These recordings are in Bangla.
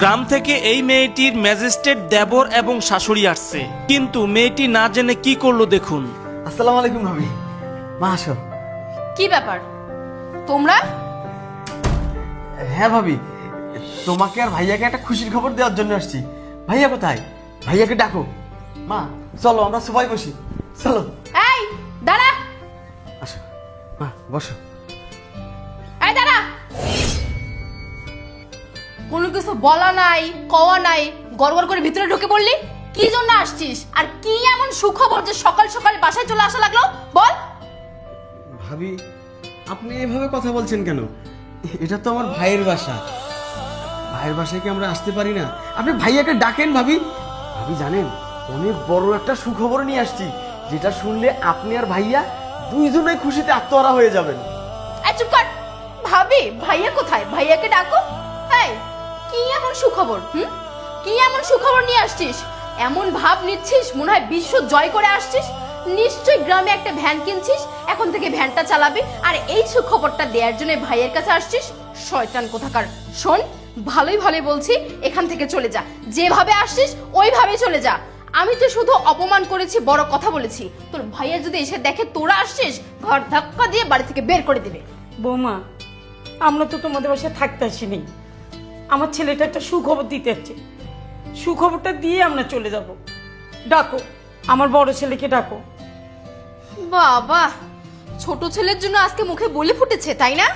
গ্রাম থেকে এই মেয়েটির ম্যাজিস্ট্রেট দেবর এবং শাশুড়ি আসছে, কিন্তু মেয়েটি না জেনে কি করলো দেখুন। আসসালামু আলাইকুম ভাবি, মা আসো। কি ব্যাপার তোমরা? হ্যাঁ ভাবি, তোমাকে আর ভাইয়াকে একটা খুশির খবর দেওয়ার জন্য আসছি। ভাইয়া কোথায়? ভাইয়াকে ডাকো। মা চলো আমরা সবাই বসি, চলো। এই দাঁড়া, আসো মা, বসো। এই দাঁড়া। কোনো কিছু বলা নাই, কওয়া নাই, গড়গড় করে ভিতরে ঢুকে পড়লি। কি জন্য আসছিস আর কি এমন সুখবর যে সকাল সকাল বাসায় চলে আসা লাগলো? বল। ভাবি আপনি এভাবে কথা বলছেন কেন? এটা তো আমার ভাইয়ের বাসা, ভাইয়ের বাসায় কি আমরা আসতে পারি না? আপনি ভাইয়াকে ডাকেন। ভাবি ভাবি জানেন, অনেক বড় একটা সুখবর নিয়ে আসছি, যেটা শুনলে আপনি আর ভাইয়া দুইজনেই খুশিতে আত্মহারা হয়ে যাবেন। এই চুপ কর। ভাবি ভাইয়া কোথায়? ভাইয়াকে ডাকো। এই কি এমন সুখবর? কি এমন সুখবর নিয়ে আসছিস? এমন ভাব নিচ্ছিস মনে হয় বিশ্ব জয় করে আসছিস। নিশ্চয়ই গ্রামে একটা ভ্যান কিনছিস, এখন থেকে ভ্যানটা চালাবি, আর এই সুখবরটা দেওয়ার জন্য ভাইয়ের কাছে আসছিস। শয়তান কোথাকার। শোন, ভালোই ভালোই বলছি, এখান থেকে চলে যা। যেভাবে আসছিস ওইভাবে চলে যা। আমি তো শুধু অপমান করেছি, বড় কথা বলেছি। তোর ভাইয়া যদি এসে দেখে তোরা আসছিস, ঘর ধাক্কা দিয়ে বাড়ি থেকে বের করে দিবে। বৌমা, আমরা তো তোমাদের বাসায় থাকতে আসিনি, আমার ছেলেটা একটা সুখবর দিতে আসছে, সুখবরটা দিয়ে আমরা চলে যাব। ডাকো, আমার বড় ছেলেকে ডাকো। বাবা, ছোট ছেলের জন্য আজকে মুখে বলে ফুটেছে, তাই না?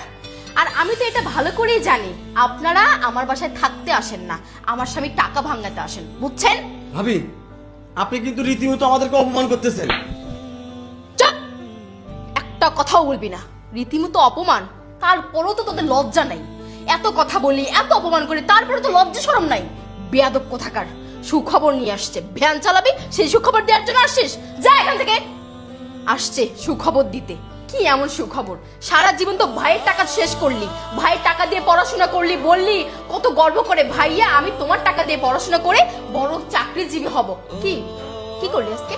আর আমি তো এটা ভালো করেই জানি, আপনারা আমার বাসায় থাকতে আসেন না, আমার স্বামী টাকা ভাঙাতে আসেন, বুঝছেন? ভাবি আপনি কিন্তু রীতিমতো আমাদেরকে অপমান করতেছেন। চুপ! একটা কথাও বলবি না। রীতিমতো অপমান? তারপরও তো তোদের লজ্জা নাই। এত কথা বলি, এত অপমান করি, তারপরে তো লজ্জা শরম নাই। বেয়াদব কোথাকার। সুখবর নিয়ে আসছে, ভ্যান চালাবি, সেই সুখবর দেওয়ার জন্য আসছিস? যা এখান থেকে। আসছে সুখবর দিতে। কি এমন সুখবর? সারা জীবন তো ভাইয়ের টাকা শেষ করলি, ভাইয়ের টাকা দিয়ে পড়াশোনা করলি, বললি কত গর্ব করে, ভাইয়া আমি তোমার টাকা দিয়ে পড়াশোনা করে বড় চাকরিজীবী হব। কি কি করলি আজকে?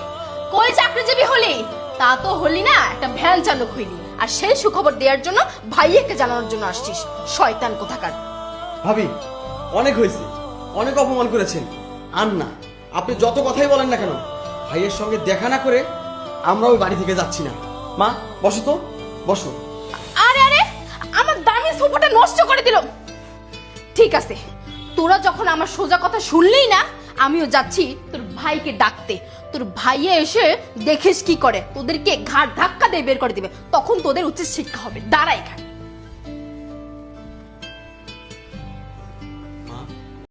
কই চাকরিজীবী হলি? তা তো হলি না, একটা ভ্যান চালক হইলি। আর সেই সুখবর দেওয়ার জন্য ভাইয়াকে জানানোর জন্য আসছিস। শয়তান কোথাকার। ভাবি অনেক হয়েছে, অনেক অপমান করেছেন। আর না, আপনি যত কথাই বলেন না কেন, ভাইয়ের সঙ্গে দেখা না করে আমরা ওই বাড়ি থেকে যাচ্ছি না। মা বসো তো, বসো। আরে আরে, আমার দামি সোফাটা নষ্ট করে দিল। ঠিক আছে, তোরা যখন আমার সোজা কথা শুনলেই না, আমিও যাচ্ছি তোর ভাইকে ডাকতে। তোর ভাইয়া এসে দেখিস কি করে, তোদেরকে ঘাট ধাক্কা দিয়ে বের করে দিবে, তখন তোদের উচিত শিক্ষা হবে। দাঁড়া এখানে।